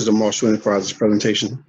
is the Marshall Enterprises presentation.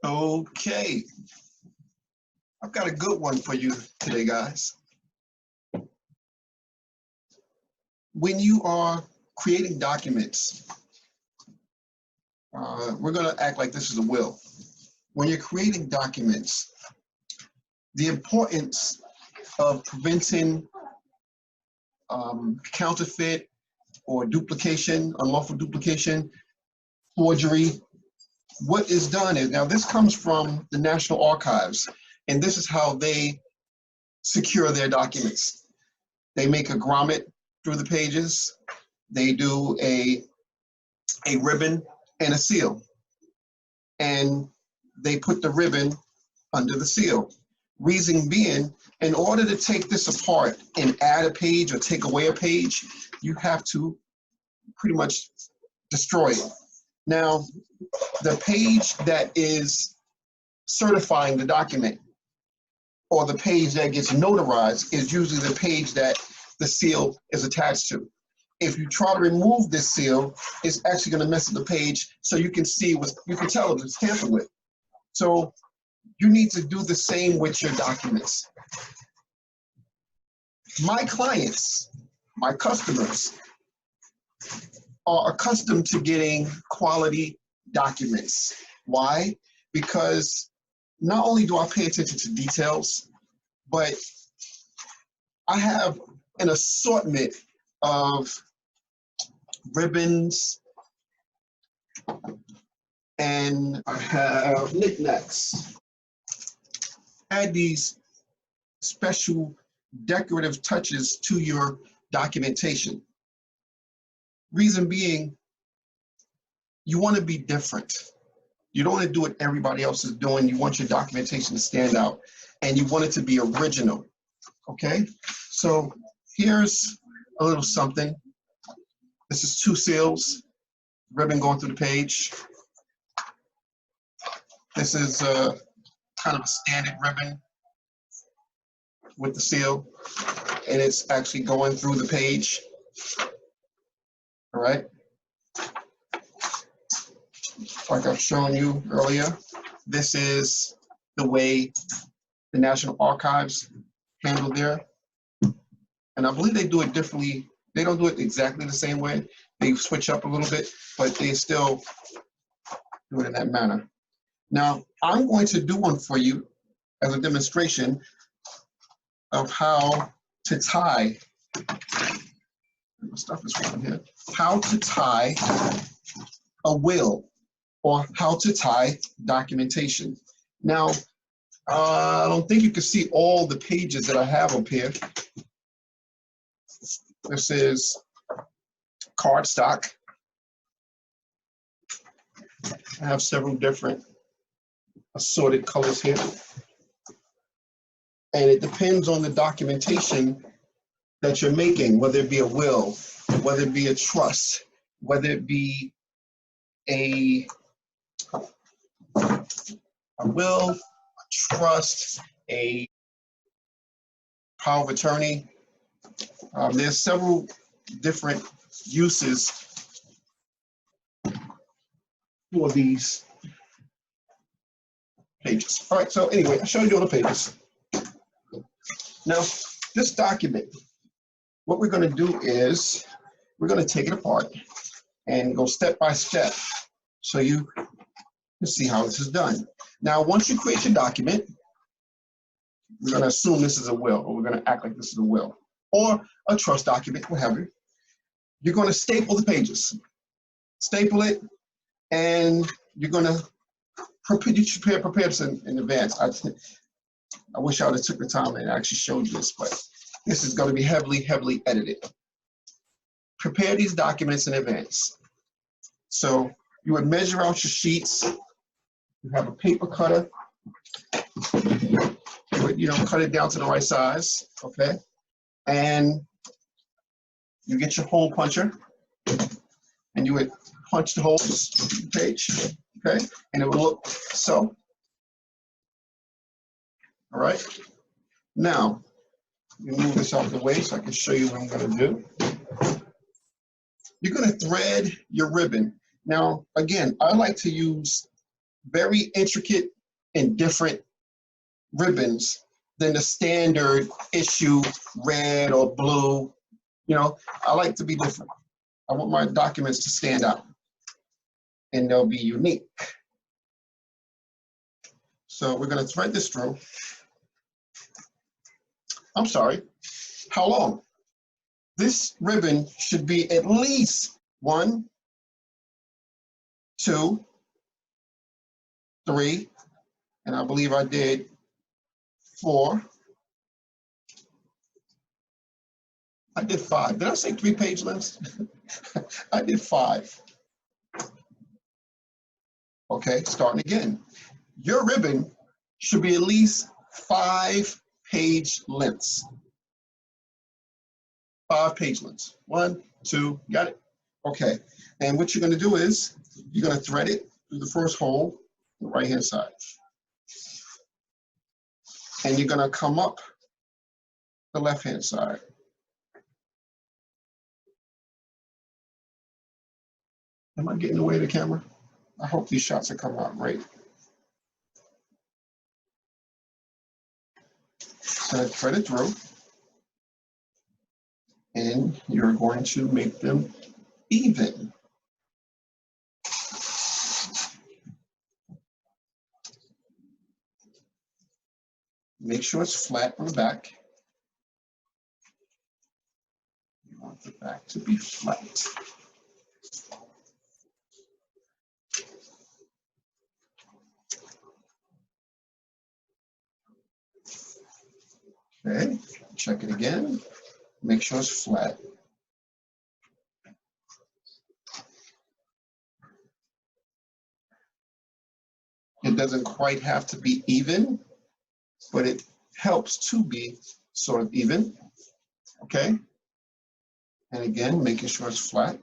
Okay, I've got a good one for you today, guys. When you are creating documents, we're going to act like this is a will. When you're creating documents, the importance of preventing counterfeit or duplication, unlawful duplication, forgery. What is done is, now this comes from the National Archives, and this is how they secure their documents. They make a grommet through the pages. They do a ribbon and a seal. And they put the ribbon under the seal. Reason being, in order to take this apart and add a page or take away a page, you have to pretty much destroy it. Now, the page that is certifying the document or the page that gets notarized is usually the page that the seal is attached to. If you try to remove this seal, it's actually going to mess up the page, so you can see what you can tell if it's tampered with. So you need to do the same with your documents. My clients, my customers, are accustomed to getting quality documents. Why? Because not only do I pay attention to details, but I have an assortment of ribbons, and I have knickknacks. Add these special decorative touches to your documentation. Reason being, you want to be different. You don't want to do what everybody else is doing. You want your documentation to stand out, and you want it to be original. Okay? So here's a little something. This is 2 seals, ribbon going through the page. This is kind of a standard ribbon with the seal, and it's actually going through the page. All right. Like I've shown you earlier, this is the way the National Archives handle their, and I believe they do it differently. They don't do it exactly the same way. They switch up a little bit, but they still do it in that manner. Now, I'm going to do one for you as a demonstration of how to tie, my stuff is right here, how to tie a will or how to tie documentation. Now, I don't think you can see all the pages that I have up here. This is cardstock. I have several different assorted colors here. And it depends on the documentation that you're making, whether it be a will, whether it be a trust, whether it be a will, a trust, a power of attorney. There's several different uses for these pages. All right, so anyway, I showed you all the pages. Now, this document, what we're going to do is we're going to take it apart and go step by step so you can see how this is done. Now, once you create your document, we're going to assume this is a will, or we're going to act like this is a will, or a trust document, whatever. You're going to staple the pages. Staple it, and you're going to prepare this in advance. I wish I would have took the time and actually showed you this, but this is going to be heavily, heavily edited. Prepare these documents in advance. So you would measure out your sheets. You have a paper cutter. would, you know, cut it down to the right size, okay? And you get your hole puncher, and you would punch the holes in the page, okay? And it would look so. All right. Now, let me move this out of the way so I can show you what I'm going to do. You're going to thread your ribbon. Now, again, I like to use very intricate and different ribbons than the standard issue red or blue. You know, I like to be different. I want my documents to stand out, and they'll be unique. So we're going to thread this through. I'm sorry, how long? This ribbon should be at least 1, 2, 3, and I believe I did 4. I did 5. Did I say 3-page lengths? I did 5. Okay, starting again. Your ribbon should be at least 5-page lengths. 5-page lengths. 1, 2, got it? Okay, and what you're gonna do is, you're gonna thread it through the first hole, the right-hand side. And you're gonna come up the left-hand side. Am I getting in the way of the camera? I hope these shots are coming out right. So thread it through, and you're going to make them even. Make sure it's flat on the back. You want the back to be flat. Okay, check it again. Make sure it's flat. It doesn't quite have to be even, but it helps to be sort of even, okay? And again, making sure it's flat.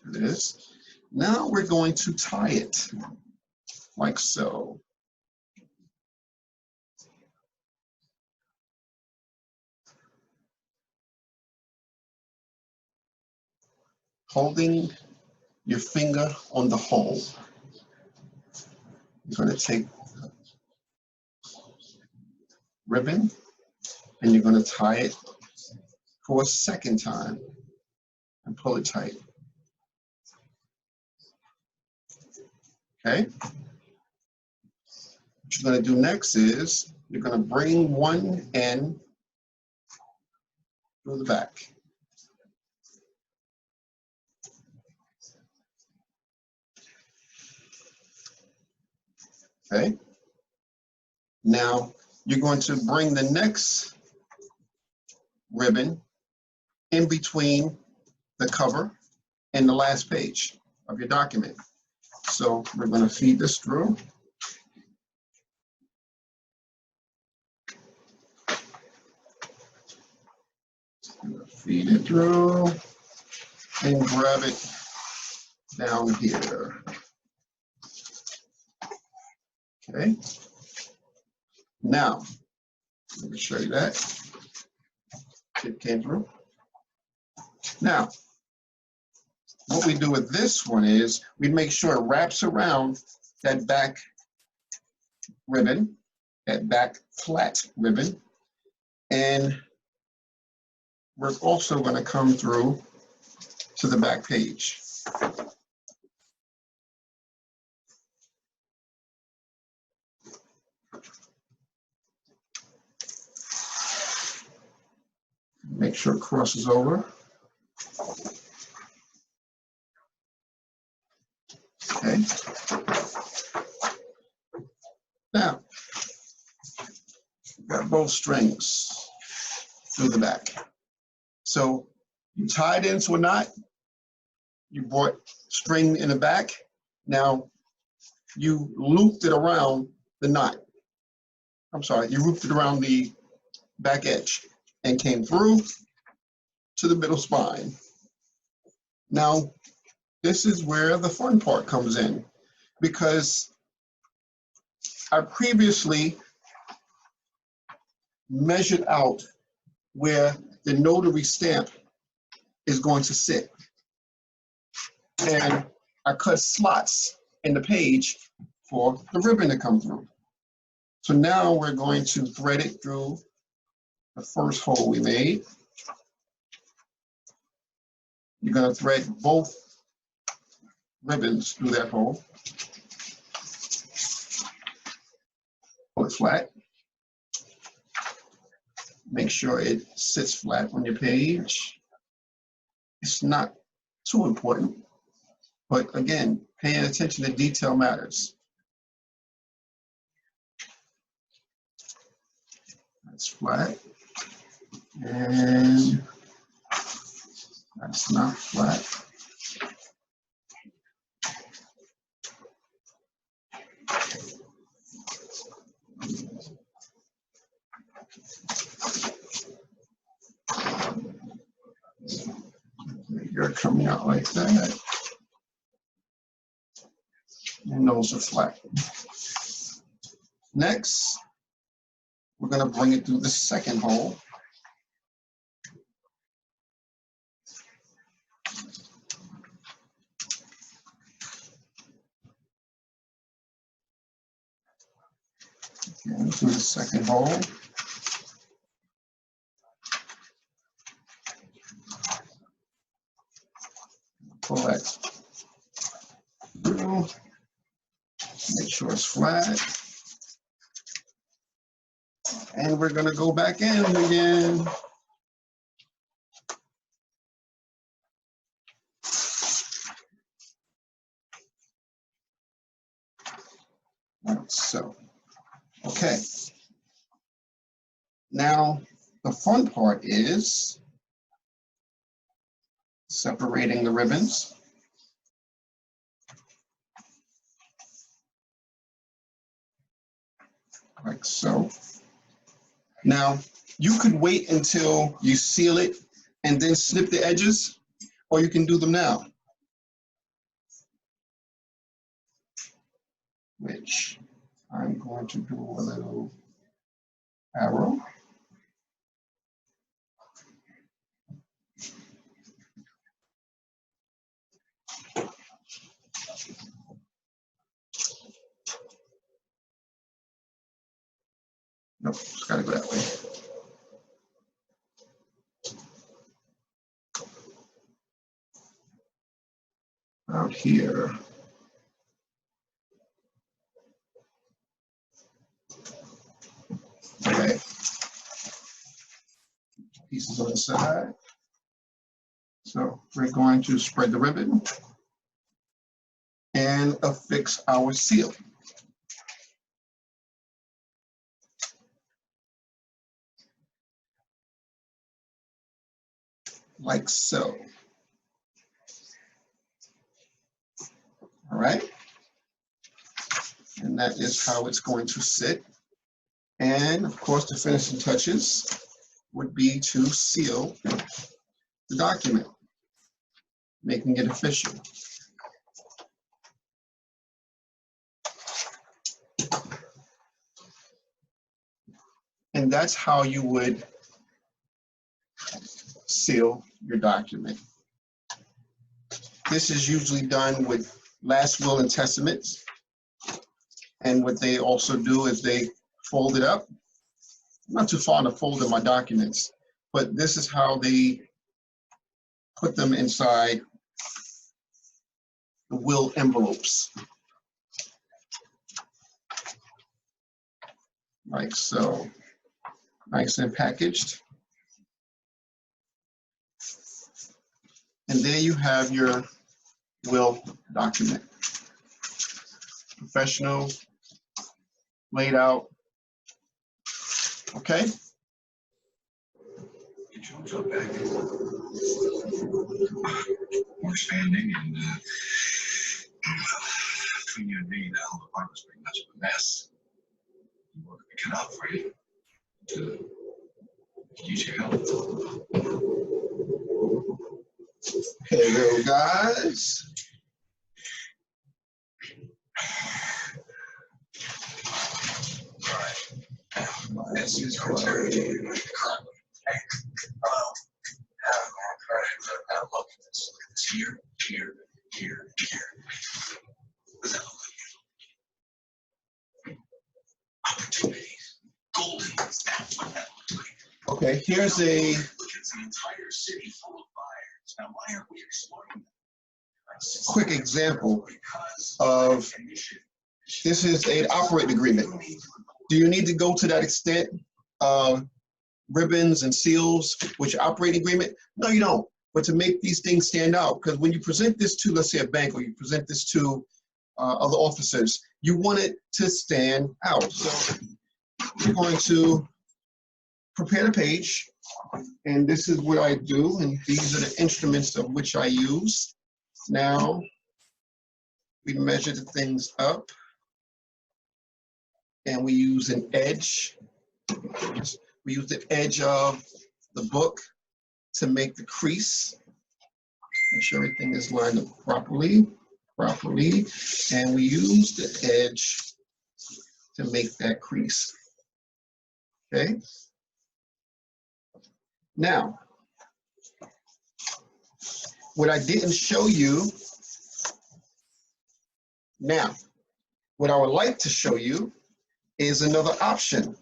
There it is. Now we're going to tie it like so. Holding your finger on the hole. You're going to take ribbon and you're going to tie it for a second time and pull it tight. Okay? What you're going to do next is you're going to bring one end through the back. Okay? Now you're going to bring the next ribbon in between the cover and the last page of your document. So we're going to feed this through. Feed it through and grab it down here. Okay. Now, let me show you that. It came through. Now, what we do with this one is we make sure it wraps around that back ribbon, that back flat ribbon, and we're also going to come through to the back page. Make sure it crosses over. Okay. Now, we've got both strings through the back. So you tied into a knot, you brought string in the back, now you looped it around the knot. I'm sorry, you looped it around the back edge and came through to the middle spine. Now, this is where the fun part comes in, because I previously measured out where the notary stamp is going to sit. And I cut slots in the page for the ribbon to come through. So now we're going to thread it through the first hole we made. You're going to thread both ribbons through that hole. Pull it flat. Make sure it sits flat on your page. It's not too important, but again, paying attention to detail matters. That's flat, and that's not flat. You're coming out like that, and those are flat. Next, we're going to bring it through the second hole. Okay, through the second hole. Pull that through. Make sure it's flat. And we're going to go back in again. Like so. Okay. Now, the fun part is separating the ribbons. Like so. Now, you could wait until you seal it and then snip the edges, or you can do them now. Which I'm going to do a little arrow. Nope, it's got to go that way. Out here. Okay. Pieces on the side. So we're going to spread the ribbon and affix our seal. Like so. All right. And that is how it's going to sit. And of course, the finishing touches would be to seal the document, making it official. And that's how you would seal your document. This is usually done with last will and testaments. And what they also do is they fold it up. I'm not too fond of folding my documents, but this is how they put them inside the will envelopes. Like so. Nice and packaged. And there you have your will document. Professional, laid out. Okay? Jump back. We're standing and between you and me now, the apartment's pretty much a mess. work it out for you to use your help. Hello, guys. This is criteria. Hey, hello. Now look at this. It's here, here, here, here. Does that look like? Opportunities. Golden. That's what that looks like. Okay, here's a Look, it's an entire city full of buyers. Now, why aren't we exploring them? quick example of this is an operating agreement. Do you need to go to that extent? Ribbons and seals, which operating agreement? No, you don't. But to make these things stand out, because when you present this to, let's say, a bank, or you present this to other officers, you want it to stand out. So we're going to prepare the page, and this is what I do, and these are the instruments of which I use. Now, we measure the things up, and we use an edge. We use the edge of the book to make the crease. Make sure everything is lined up properly, and we use the edge to make that crease. Okay? Now, what I didn't show you, now, what I would like to show you is another option.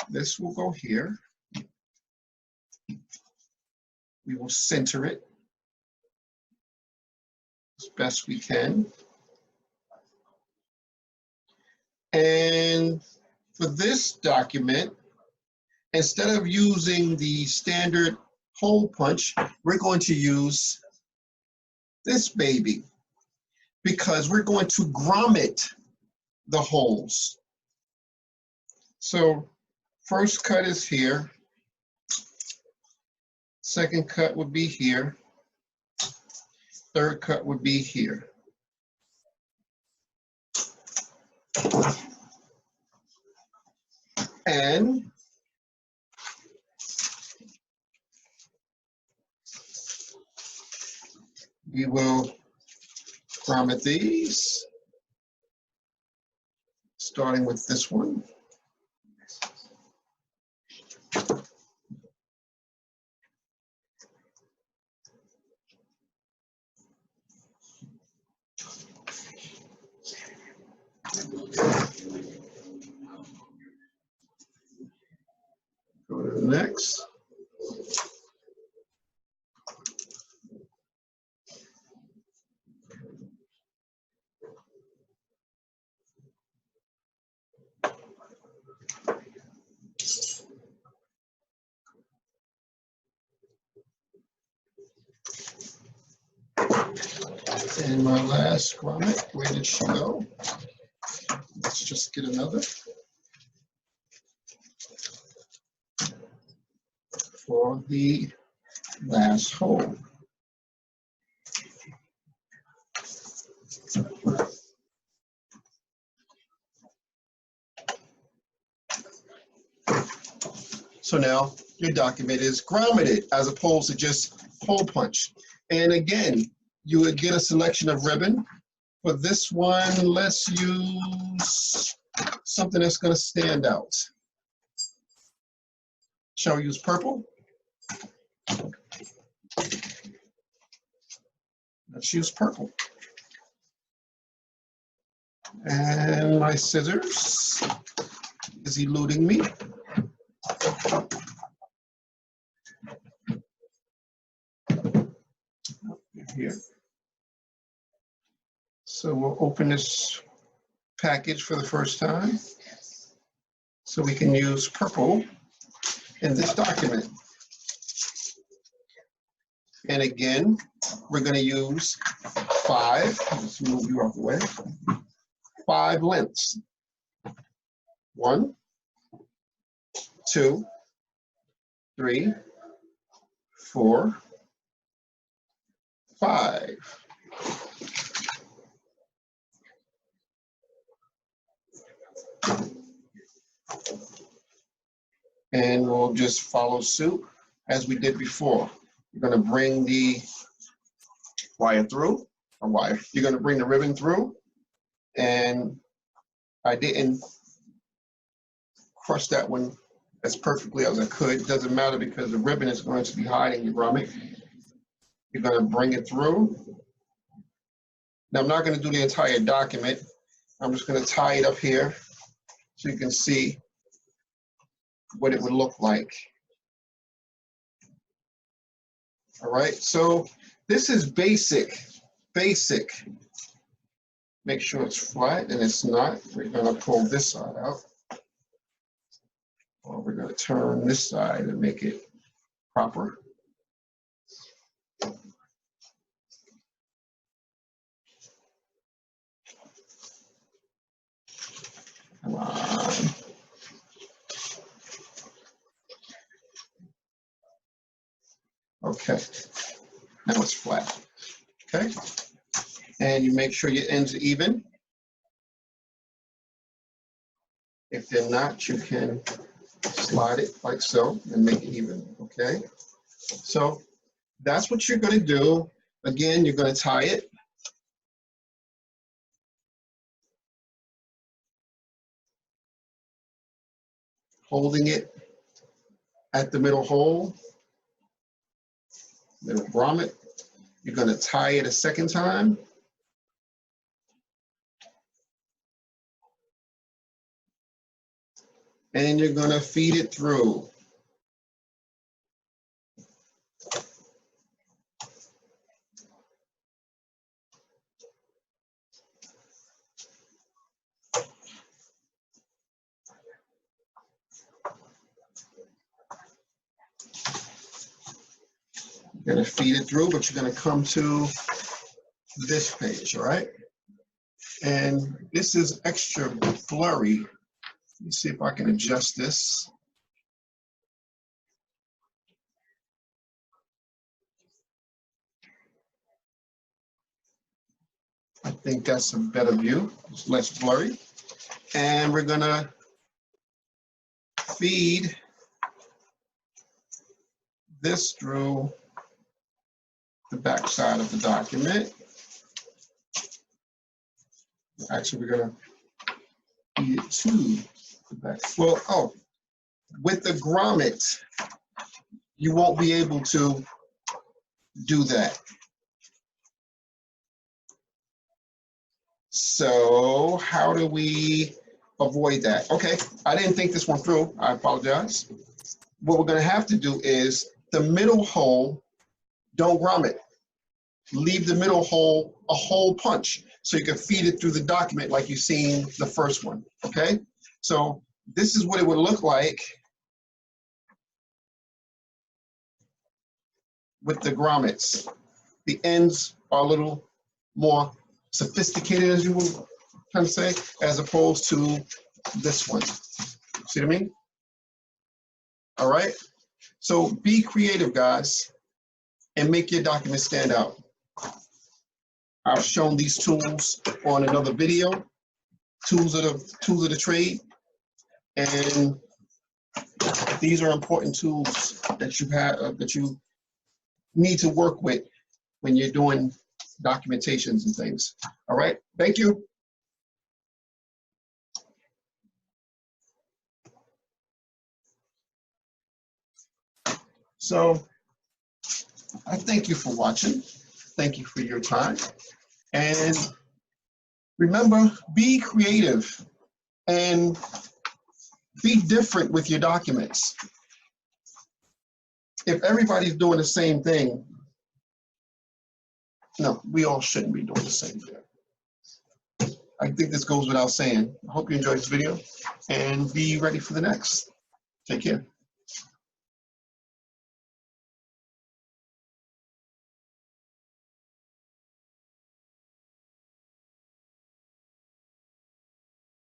This will go here. We will center it as best we can. And for this document, instead of using the standard hole punch, we're going to use this baby because we're going to grommet the holes. So first cut is here. Second cut would be here. Third cut would be here. And we will grommet these, starting with this one. Go to the next. And my last grommet, where did she go? Let's just get another for the last hole. So now your document is grommeted as opposed to just hole punch. And again, you would get a selection of ribbon. For this one, let's use something that's going to stand out. Shall we use purple? Let's use purple. And my scissors is eluding me. Here. So we'll open this package for the first time. So we can use purple in this document. And again, we're going to use 5, let's move you out the way, 5 lengths. 1, 2, 3, 4, 5. And we'll just follow suit as we did before. You're going to bring the wire through, you're going to bring the ribbon through, and I didn't crush that one as perfectly as I could. It doesn't matter because the ribbon is going to be hiding the grommet. You're going to bring it through. Now I'm not going to do the entire document. I'm just going to tie it up here so you can see what it would look like. All right, so this is basic. Make sure it's flat, and it's not. We're going to pull this side out. Or we're going to turn this side and make it proper. Come on. Okay, now it's flat. Okay, and you make sure your ends are even. If they're not, you can slide it like so and make it even. Okay, so that's what you're going to do. Again, you're going to tie it. Holding it at the middle hole, middle grommet. You're going to tie it a second time. And you're going to feed it through. You're going to feed it through, but you're going to come to this page, all right? And this is extra blurry. Let me see if I can adjust this. I think that's a better view. It's less blurry. And we're gonna feed this through the back side of the document. Actually, we're gonna feed it to the back. Well, with the grommet, you won't be able to do that. So how do we avoid that? Okay, I didn't think this one through. I apologize. What we're going to have to do is the middle hole, don't grommet. Leave the middle hole a hole punch so you can feed it through the document like you've seen the first one, okay? So this is what it would look like with the grommets. The ends are a little more sophisticated, as you will kind of say, as opposed to this one. See what I mean? All right. So be creative, guys, and make your document stand out. I've shown these tools on another video, tools of the trade, and these are important tools that you have that you need to work with when you're doing documentations and things. All right, thank you. So I thank you for watching. Thank you for your time. And remember, be creative and be different with your documents. If everybody's doing the same thing, no, we all shouldn't be doing the same thing. I think this goes without saying. I hope you enjoyed this video and be ready for the next. Take care.